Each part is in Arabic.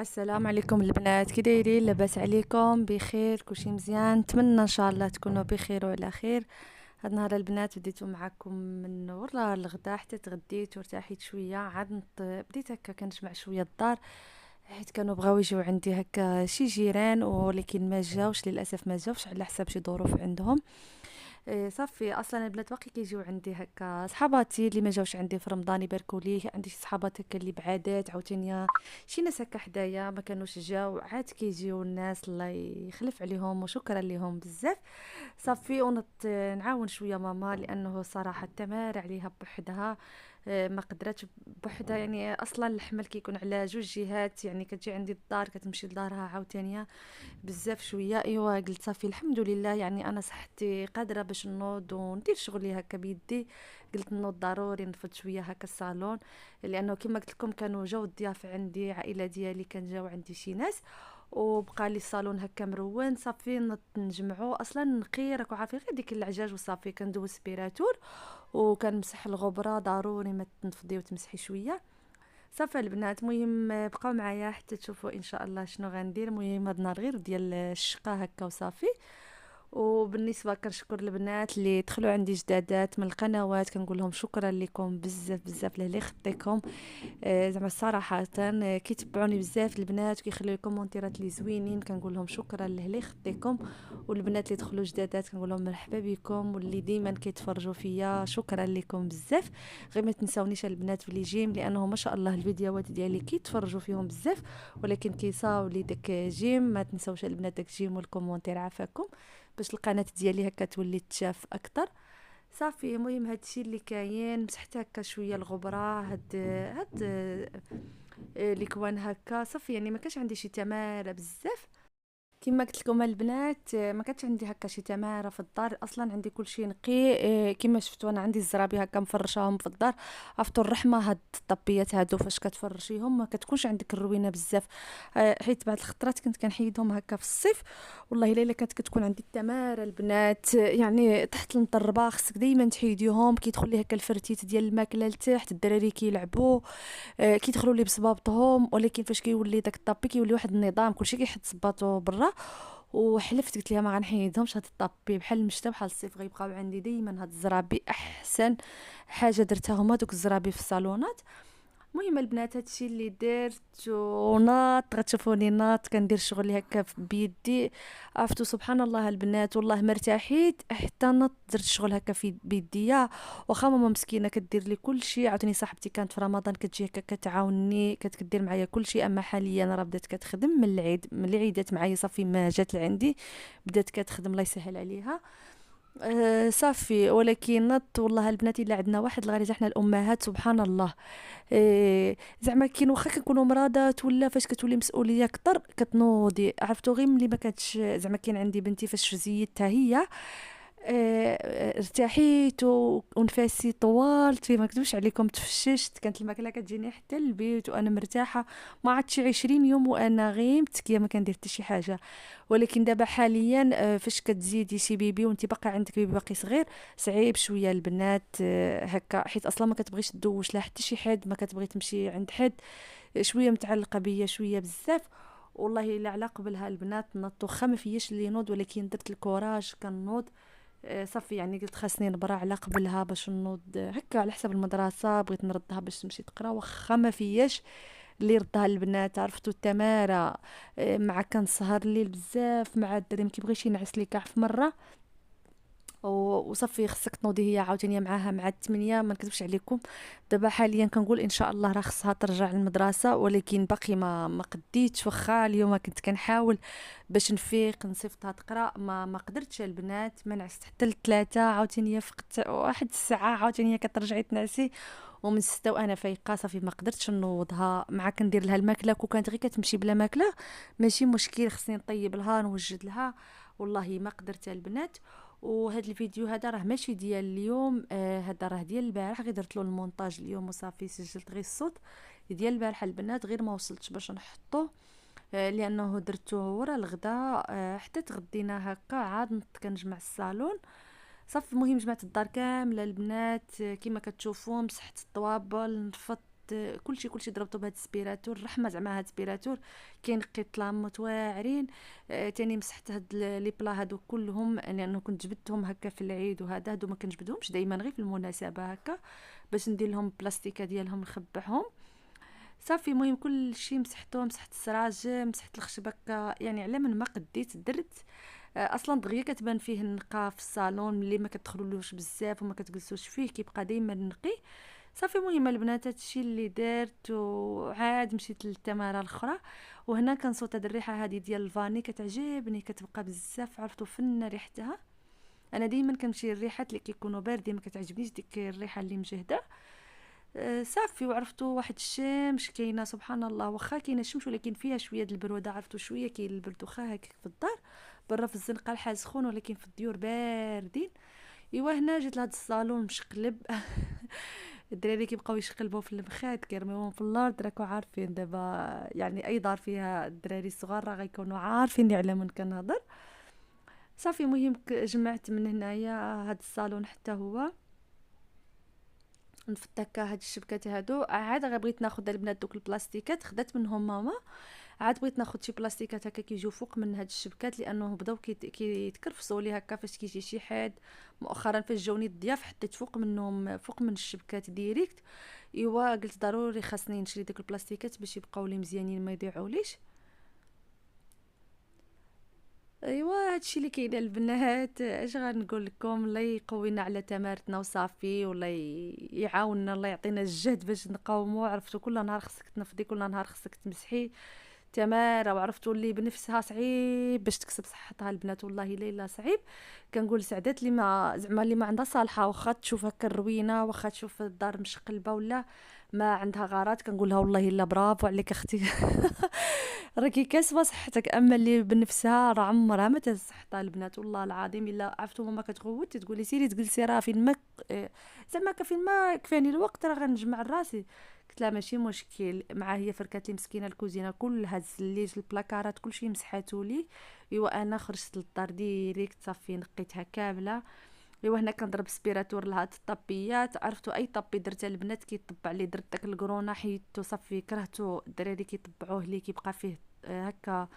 السلام عليكم البنات، كي دايرين؟ لاباس عليكم؟ بخير؟ كلشي مزيان؟ نتمنى ان شاء الله تكونوا بخير وعلى خير. هاد النهار البنات بديتو معكم من ورا الغدا حتى تغديت وارتاحيت شويه، عاد بديت هكا كنجمع شويه الدار، حيت كانوا بغاو يجيو عندي هكا شي جيران ولكن ما جاوش للاسف، ما جاوش على حساب شي ظروف عندهم. صافي اصلا البنات باقي كيجيو عندي هكا صحاباتي اللي ما جاوش عندي في رمضان يباركوا لي، عندي شي صحابات هكا اللي بعادات عاوتاني، شي ناس هكا حدايا ما كانوش جاو، عاد كيجيو الناس الله يخلف عليهم وشكرا لهم بزاف. صافي نعاون شويه ماما لانه صراحه التمار عليها بوحدها. ما قدرتش بوحدها، يعني اصلا الحمل كيكون على جوج جهات، يعني كتجي عندي الدار كتمشي لدارها عاوتانيه بزاف شويه. ايوا قلت صافي الحمد لله، يعني انا صحتي قادره باش نوض وندير شغلي هكا بيدي. قلت نوض ضروري نفض شويه هكا الصالون، لانه كما قلت لكم كانوا جاو الضياف عندي، عائله ديالي كان جاو عندي شي ناس، وبقى لي الصالون هكا مرون. صافي نجمعوا اصلا نقي، راكو عارفين غير ديك العجاج وصافي كندوز سبيراتور وكنمسح الغبره، ضروري ما تنفضي وتمسحي شويه. صافي البنات، مهم بقاو معايا حتى تشوفوا ان شاء الله شنو غندير. مهم هاد النهار غير ديال الشقه هكا وصافي. وبالنسبه كنشكر البنات اللي دخلوا عندي جدادات من القنوات، كنقول لهم شكرا لكم بزاف بزاف للي خطيكم. زعما صراحه كيتبعوني بزاف البنات وكيخليو لي كومونتيرات لي زوينين، كنقول لهم شكرا للي خطيكم. والبنات اللي دخلوا جدادات كنقول لهم مرحبا بكم، واللي ديما كيتفرجوا فيا شكرا لكم بزاف. غير ما تنساونيش البنات في لي جيم، لانه ما شاء الله الفيديوهات ديالي كيتفرجوا فيهم بزاف، ولكن كيصاو لي داك جيم. ما تنساوش البنات داك جيم والكومونتير عافاكم، باش القناه ديالي هكا تولي تشاف اكثر. صافي المهم هادشي اللي كاين، مسحت هكا شويه الغبره، هاد ليكوان هكا صافي، يعني ما كانش عندي شي تماره بزاف. كما قلت لكم البنات، ما كانتش عندي هكا شي تماره في الدار، اصلا عندي كل شيء نقي. كما شفتوا انا عندي الزرابي هكا مفرشاهم في الدار. عرفتوا الرحمه، هاد الطبيات هادو فاش كتفرشيهم ما كتكونش عندك الروينه بزاف. حيت بعض الخطرات كنت كنحيدهم هكا في الصيف، والله الا كانت كتكون عندي التماره البنات، يعني تحت المطربه خصك دائما تحيديهم، كيدخل لي هكا الفرتيت ديال الماكله لتحت، الدراري كيلعبوا كيدخلوا لي بصبابطهم، ولكن فاش كيولي داك الطابي كيولي واحد النظام، كلشي كيحط صباطو برا. وحلفت قلت لها ما غنحيدهمش هاد الطابي، بحال المشتا بحال الصيف غيبقاو عندي ديما. هاد الزرابي احسن حاجه درتها هما دوك الزرابي في الصالونات. المهم البنات هادشي اللي درت، وناط غتشوفوني ناط كندير شغلي هكا بيدي. عرفتوا سبحان الله البنات، والله ما ارتاحيت حتى نط درت شغل هكا في بيديا. واخا ماما مسكينه كدير لي كل شيء، عاوتاني صاحبتي كانت في رمضان كتجي هكا كتعاونني، كتدير معايا كل شيء، اما حاليا راه بدات كتخدم من العيد، من اللي عيدات معايا صافي ما جات لعندي، بدات كتخدم الله يسهل عليها. صافي ولكن نط والله البنات الا عندنا واحد الغريزه حنا الامهات سبحان الله. زعما كاين واخا كنكونوا مرضات ولا فاش كتولي مسؤوليه كتر كتنوضي. عرفتو غير ملي ما كانتش زعما كاين عندي بنتي فاش زيدتها هي، ارتحيت ونفاسي طوالت فيه، ما نكذبش عليكم، تفششت، كانت الماكله كتجيني حتى البيت وانا مرتاحه. ما عادش 20 يوم وانا غير متكيه ما كندير حتى شي حاجه. ولكن دابا حاليا فاش كتزيدي شي بيبي وانت باقي عندك بيبي باقي صغير، صعيب شويه البنات هكا، حيت اصلا ما كتبغيش تدوش لا حتى شي حد، ما كتبغي تمشي عند حد، شويه متعلقه بيا شويه بزاف. والله الا على قبلها البنات نضت، واخا ما فياش اللي ينوض ولكن درت الكوراج كنوض. صافي يعني قلت خاصني نبرا على قبلها باش نوض هكا على حساب المدرسه، بغيت نردها باش تمشي تقرا واخا ما فياش اللي يردها البنات. عرفتوا التماره مع كنسهر الليل بزاف مع الدري، ما كيبغيش ينعس لي كاع في مره. وصافي خصك تنوضي هي عاوتاني معاها مع الثمانية، ما نكذبش عليكم. دابا حاليا كنقول ان شاء الله راه خصها ترجع للمدرسه، ولكن باقي ما قديتش. واخا اليوم كنت كنحاول باش نفيق نصيفطها تقرا، ما قدرتش البنات، ما نعست حتى لثلاثة، عاوتاني فقت واحد الساعه، عاوتاني كترجعي تنعسي. ومن ستة وانا فايقه صافي ما قدرتش نوضها، مع كندير لها الماكله كون كانت غير كتمشي بلا ماكله ماشي مشكل، خصني نطيب لها نوجد لها. والله ما قدرت البنات. وهذا الفيديو هذا راه ماشي ديال اليوم، هذا راه ديال البارح، غير درت له المونتاج اليوم وصافي، سجلت غير الصوت ديال البارح البنات، غير ما وصلتش باش نحطه. لانه درته ورا الغدا. حتى تغدينا هكا عاد نط كنجمع الصالون. صافي المهم جمعت الدار كامله البنات، كيما كتشوفوا مسحت الطوابل، نفضت كلشي ضربته بهاد السبيراتور، رحمه زعما هاد السبيراتور كينقي الظلامات واعرين. تاني مسحت هاد لي بلا هادو كلهم، لانه كنت جبدتهم هكا في العيد، وهذا هادو ما كنجبدهمش دائما غير في المناسبه هكا باش ندير لهم بلاستيكه ديالهم نخبعهم. صافي المهم كلشي مسحته، مسحت السراج، مسحت الخشب هكا، يعني على من ما قديت درت. اصلا دغيا كتبان فيه النقا في الصالون ملي ما كتدخلولوش بزاف وما كتجلسوش فيه، كيبقى دائما نقي. صافي المهم البنات هادشي اللي درت، وعاد مشيت للتماره الاخرى. وهنا كنصوت هاد الريحه هادي ديال الفاني كتعجبني، كتبقى بزاف، عرفتو فن ريحتها. انا ديما كنمشي الريحات اللي كيكونوا باردين، ما كتعجبنيش ديك الريحه اللي مجهده. صافي وعرفتو واحد الشمس كاينه سبحان الله، واخا كاينه الشمس ولكن فيها شويه د البروده، عرفتو شويه كاين البرد واخا هكاك في الدار. برا في الزنقه الحال سخون ولكن في الديور باردين. ايوا هنا جيت لهاد الصالون مشقلب. الدراري كيبقاو يشقلبوا في المخاد كيرميوهم في الارض، راكو عارفين دابا يعني اي دار فيها الدراري الصغار راه غيكونوا عارفيني على من كنهضر. صافي المهم جمعت من هنايا هاد الصالون حتى هو نفض هكا هاد الشبكات هادو. عاد بغيت ناخذ البنات دوك البلاستيكات خدات منهم ماما، عاد بغيت ناخذ شي بلاستيكات هكا كيجيو فوق من هاد الشبكات، لانه بداو كيتكرفسوا لي هكا فاش كيجي شي حد. مؤخرا فاش جاوني الضياف حطيت فوق منهم، فوق من الشبكات ديريكت. ايوا قلت ضروري خاصني نشري ديك البلاستيكات باش يبقاو لي مزيانين ما يضيعوليش. ايوا هادشي اللي كاين البنات، اش غنقول لكم، الله يقوينا على تمارتنا وصافي، والله يعاوننا، الله يعطينا الجهد باش نقاوموا. عرفتوا كل نهار خصك تنفضي، كل نهار خصك تمسحي تماره، وعرفتوا اللي بنفسها صعيب باش تكسب صحتها البنات، والله الا صعيب. كنقول سعدات اللي ما زعما اللي ما عندها صالحه، واخا تشوف هكا الروينه، واخا تشوف الدار مشقلبه ولا ما عندها غارات، كنقول لها والله الا برافو عليك اختي. راكي كاسبه صحتك. اما اللي بنفسها راه عمرها ما صحتها البنات، والله العظيم الا عرفتوا ماما كتغوت تقولي سيري تجلسي راه فين ما زعما فين ما كفاني الوقت راه غنجمع راسي. قلت لها ماشي مشكل، مع هي فركات لي مسكينه الكوزينه كلها، زليت البلاكارات كلشي مسحاتو لي. ايوا انا خرجت للدار ديريكت صافي نقيتها كامله. ايوا هنا كنضرب سبيراتور لهاد الطابيات، عرفتوا اي طابي درتها البنات كيطبع لي، درت داك الكورونا حيدتو صافي كرهتو، الدراري كيطبعوه لي كيبقى فيه هكا،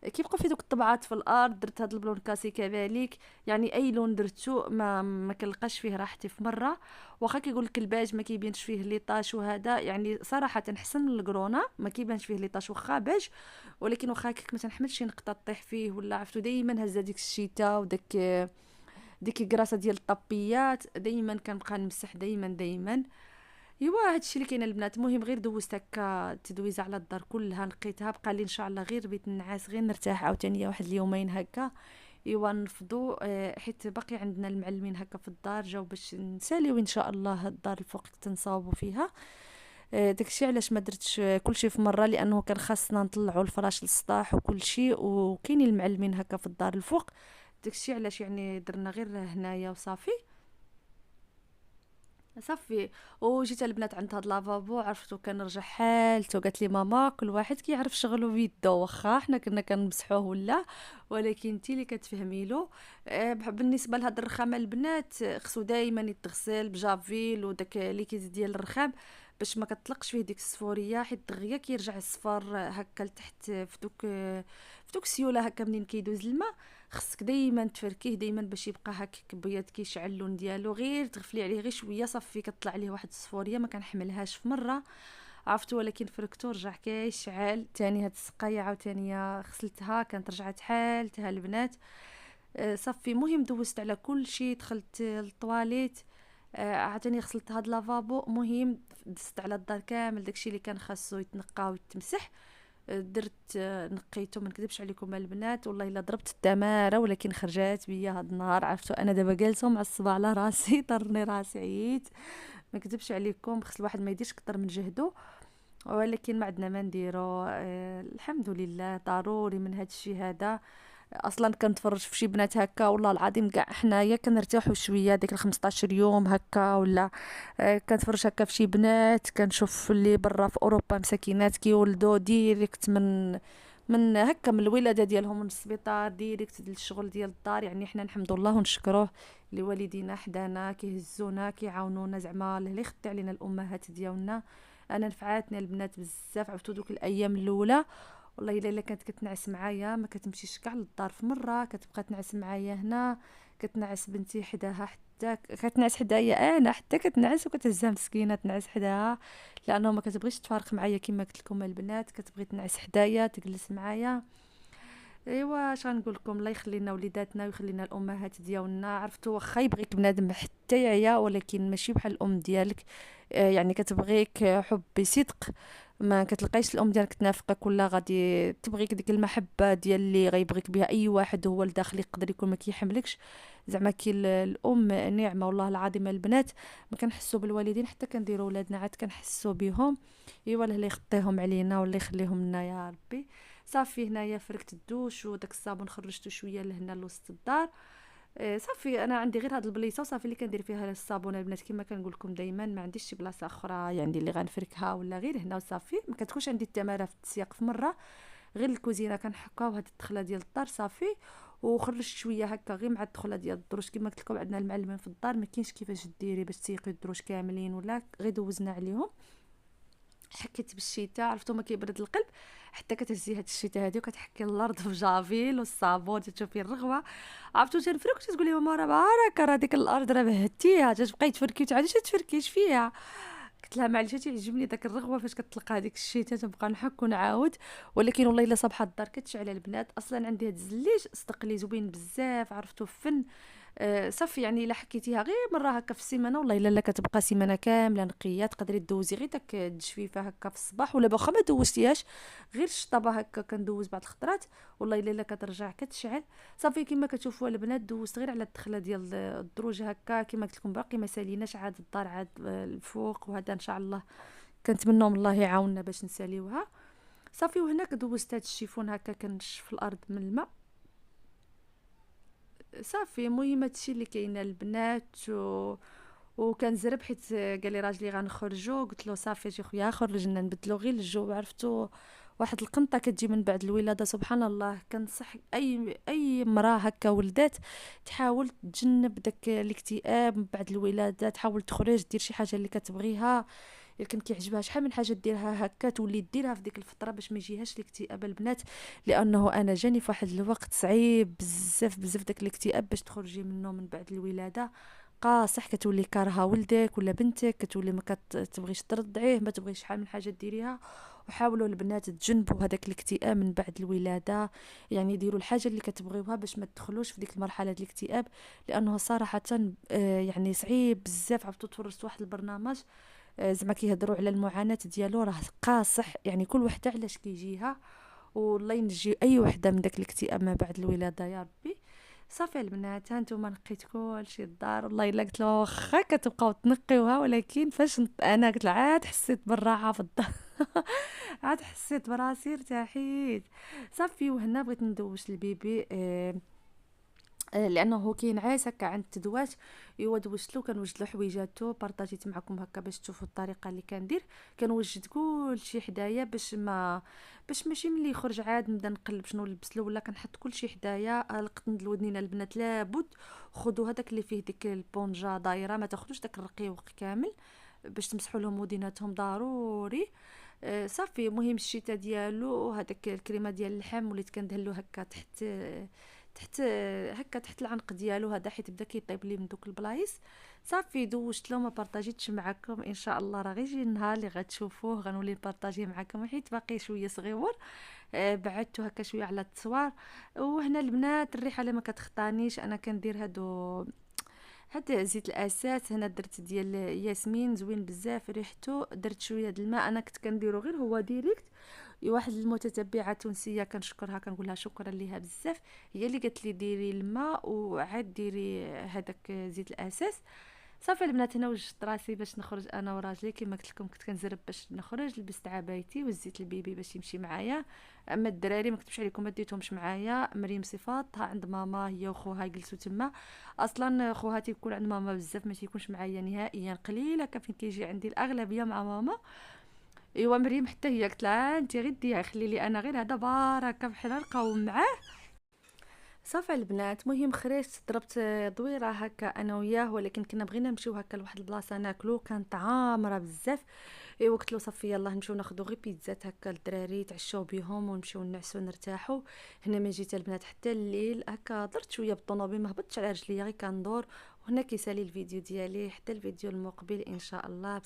كيبقى فيه دوك الطبعات في الارض. درت هاد البلون كاسي كذلك، يعني اي لون درتو ما كنلقاش فيه راحتي في مره. واخا كيقول لك الباج ما كيبينش فيه لي طاش وهذا، يعني صراحه حسن من الكورونا ما كيبانش فيه لي طاش واخا باج، ولكن واخا هكاك ما تنحملش شي نقطه طيح فيه ولا، عرفتوا دائما هزه ديك الشتاء وداك ديك الكراسه ديال الطابيات دائما كنبقى نمسح دائما. ايوا هادشي اللي كاين البنات. المهم غير دوزت هكا تدويزه على الدار كلها نقيتها، بقى لي ان شاء الله غير بيت النعاس غير نرتاح عاوتاني واحد اليومين هكا. ايوا نفضوا حيت باقي عندنا المعلمين هكا في الدار جاو باش نساليو ان شاء الله الدار الفوق تنصاوبوا فيها. داكشي علاش ما درتش كلشي في مره، لانه كان خاصنا نطلعوا الفراش للسطاح وكلشي، وكاينين المعلمين هكا في الدار الفوق. داكشي علاش يعني درنا غير هنايا وصافي. صافي وجيت البنات عند هاد لافابو، عرفتو كنرجع حالته، قالت لي ماما كل واحد كيعرف شغله بيدو، واخا حنا كنا كنمسحوه ولا، ولكن انتي اللي كتفهمي له. بالنسبه لهاد الرخام البنات خصو دائما يتغسل بجافيل وداك ليكيز ديال الرخام باش ما كتطلقش فيه ديك الصفوريه، حيت دغيا كيرجع الصفار هكا لتحت في دوك السيوله هكا منين كيدوز الماء. خصك دائما تفركيه دائما باش يبقى هكاك بيض كيشعل اللون ديالو، غير تغفلي عليه غير شويه صافي كتطلع عليه واحد الصفوريه، ما كنحملهاش في مره عرفتو، ولكن فركتو رجع كيشعل. تاني هاد السقايه عاوتاني غسلتها كانت رجعت حالتها البنات. صافي مهم دوزت على كل شيء، دخلت للطواليت، عاوتاني غسلت هاد لافابو. مهم دزت على الدار كامل داكشي اللي كان خاصو يتنقى ويتمسح. درت نقيته، ما نكذبش عليكم البنات والله الا ضربت التماره، ولكن خرجات بيا هاد النهار. عرفتوا انا دابا جالسه معصبه على راسي، طرني راسي عييت، ما نكذبش عليكم. خص الواحد ما يديرش كتر من جهده، ولكن ما عندنا ما نديرو. الحمد لله ضروري من هاد الشيء هذا. اصلا كنتفرج في شي بنات هكا والله العظيم كاع حنايا كنرتاحوا شويه ديك 15 يوم هكا ولا. كنتفرج هكا في شي بنات، كنشوف اللي برا في اوروبا مساكينات كيولدوا ديريكت من هكا من الولاده ديالهم من السبيطار ديريكت للشغل ديال الدار. يعني حنا نحمد الله ونشكروه لوالدينا حدانا كيهزونا كيعاونونا، زعما الله يخطي علينا الامهات ديالنا. انا نفعاتني البنات بزاف. عرفتو دوك الايام الاولى والله الا كانت كتنعس معايا ما كتمشيش كاع للدار، في مره كتبقى تنعس معايا هنا، كتنعس بنتي حداها، حتى كتنعس حدايا انا، حتى كتنعس وكتهزها مسكينه تنعس حداها، لانه ما كتبغيش تفارق معايا كما قلت لكم البنات، كتبغي تنعس حدايا تجلس معايا. ايوا اش غنقول لكم، الله يخلي لنا وليداتنا ويخلي لنا الامهات ديالنا. عرفتوا واخا يبغيك بنادم حتى يعيا، ولكن ماشي بحال الام ديالك. يعني كتبغيك حب بصدق، ما كتلقايش الام ديالك تنافقك ولا غادي تبغيك ديك المحبه ديال اللي غيبغيك بها اي واحد هو لداخل يقدر يكون ما كيحملكش. زعما كي الام نعمه والله العظيم البنات. ما كنحسوا بالوالدين حتى كنديروا ولادنا عاد كنحسوا بهم. ايوا الله يخطيهم علينا ولا يخليهم لنا يا ربي. صافي هنايا فركت الدوش وداك الصابون خرجته شويه لهنا لوسط الدار. صافي انا عندي غير هاد البليصه وصافي اللي كندير فيها الصابون البنات، كما كنقول لكم دائما ما عنديش شي بلاصه اخرى يعني اللي غنفركها ولا غير هنا وصافي. ما كتكونش عندي التماره في التسياق في مره، غير الكوزينه كنحكاو هاد الدخله ديال الدار صافي. وخرجت شويه هكا غير مع الدخله ديال الدروج، كما قلت لكم عندنا المعلمين في الدار ما كاينش كيفاش ديري باش تسيقي الدروج كاملين ولا غير دوزنا عليهم. حكيت بالشتاء، عرفتو ما كيبرد القلب حتى كتهزي هاد الشتاء هادي وكتحكي الارض في جافيل والصابون تشوفي الرغوه. عرفتو تنفرك تقولي ماما راه بارك راه ديك الارض راه بهتيها، تبقاي تفركي وتعاودي تفركيش فيها. قلت لها معليش تيعجبني داك الرغوه فاش كتلقى هذيك الشتاء تبقى نحك ونعاود. ولكن والله الا صباح الدار كتشعل البنات. اصلا عندي هاد الزليج صدق زوين بزاف، عرفتو فن. صافي يعني الا حكيتيها غير مره هكا في السيمانه والله الا كتبقى سيمانه كامله نقيه، تقدري دوزي غير داك الجفيفه هكا في الصباح ولا باخا ما دوزتيهاش غير الشطابه هكا كندوز بعض الخطرات والله الا كترجع كتشعل. صافي كما كتشوفوا البنات دوزت غير على الدخله ديال الدروج هكا، كما قلت لكم باقي ما ساليناش عاد الدار عاد الفوق، وهذا ان شاء الله كنتمنوا من الله يعاوننا باش نساليوها. صافي وهناك دوزت هاد الشيفون هكا كنشف الارض من الماء. صافي المهم هادشي اللي كاين البنات وكنزرب حيت قال لي راجلي غنخرجوا، قلت له صافي يا خويا خرجنا نبدلوا غير الجو. عرفتوا واحد القنطه كتجي من بعد الولاده سبحان الله. كنصح اي امراه هكا ولدات تحاول تجنب داك الاكتئاب من بعد الولاده، تحاول تخرج دير شي حاجه اللي كتبغيها. الا كان كيعجبها شحال من حاجه ديرها هكا تولي ديرها في ديك الفتره باش ما يجيهاش الاكتئاب البنات. لانه انا جاني في واحد الوقت صعيب بزاف بزاف داك الاكتئاب باش تخرجي منه من بعد الولاده. قاصح كتولي كارهه ولدك ولا بنتك، كتولي ما كتبغيش ترضعيه، ما تبغيش شحال من حاجه ديريها. وحاولوا البنات تجنبوا هذاك الاكتئاب من بعد الولاده، يعني ديروا الحاجه اللي كتبغيوها باش ما تدخلوش في ديك المرحله ديال الاكتئاب. لانه صراحه يعني صعيب بزاف. عرفتوا تفرجت واحد البرنامج زعما كيهضروا على المعاناه ديالو، راه قاصح يعني كل وحده علاش كيجيها. والله ينجي اي وحده من داك الاكتئاب ما بعد الولاده يا ربي. صافي البنات ها نتوما نقيت كلشي الدار والله الا قلت له واخا كتبقاو تنقيوها، ولكن فاش انا قلت له عاد حسيت بالراحه في الدار. عاد حسيت براسي ارتاحيت. صافي وهنا بغيت ندوش البيبي لانه هو كينعس هكا عند التدوات. ايوا دوشتلو كنوجد له حويجاتو، بارطاجيت معكم هكا باش تشوفوا الطريقه اللي كندير. كنوجد كلشي حدايا باش ماشي ملي يخرج عاد نبدا نقلب شنو نلبس له ولا كنحط كلشي حدايا. القطن د الودنين البنات لابد خذوا هذاك اللي فيه ديك البونجا دايره، ما تاخذوش داك الرقيق كامل باش تمسحوا لهم وديناتهم ضروري. صافي مهم الشتاء ديالو هذاك الكريمه ديال اللحم وليت كندهلو هكا تحت هكا تحت العنق ديالو هذا حيت بدا كيطيب لي من دوك البلايص. صافي دوشت له ما بارطاجيتش معكم ان شاء الله راه غير يجي النهار اللي غتشوفوه غنولي نبارطاجيه معكم حيت باقي شويه صغيور. بعدته هكا شويه على التصوير. وهنا البنات الريحه اللي ما كتخطانيش انا كندير هاد زيت الاساس هنا درت ديال ياسمين زوين بزاف ريحته. درت شويه د الماء انا كنت كنديرو غير هو ديريكت. واحد المتتبعه تونسيه كنشكرها كنقول لها شكرا ليها بزاف، هي اللي قالت لي ديري الماء وعاد ديري هذاك زيت الاساس. صافي البنات هنا وجدت راسي باش نخرج انا وراجلي كما قلت لكم كنت كنزرب باش نخرج، لبست عبايتي وزيت البيبي باش يمشي معايا. اما الدراري ما كتبش عليكم ما ديتهمش معايا. مريم صفات عند ماما هي وخوها يجلسوا تما. اصلا خوها تيكون عند ماما بزاف ما تيكونش معايا نهائيا، قليله كفين كيجي عندي الاغلبيه مع ماما. ايوا مريم حتى هي قلت لها انت غير ديها خلي لي انا غير هذا بارك بحال نقاوم معاه. صافي البنات، مهم خرجت ضربت دويره هكا انا وياه، ولكن كنا بغينا نمشيو هكا لواحد البلاصه ناكلو، كانت عامره بزاف. ايوا قلت له صافي يلاه نمشيو ناخذوا غير بيتزات هكا للدراري يتعشاو بهم ونمشيو نعسو نرتاحو. هنا ما جيت البنات حتى الليل هكا درت شويه بالطوموبيل، ما هبطتش على رجليا غير كندور. وهنا كيسالي الفيديو ديالي، حتى الفيديو المقبل ان شاء الله.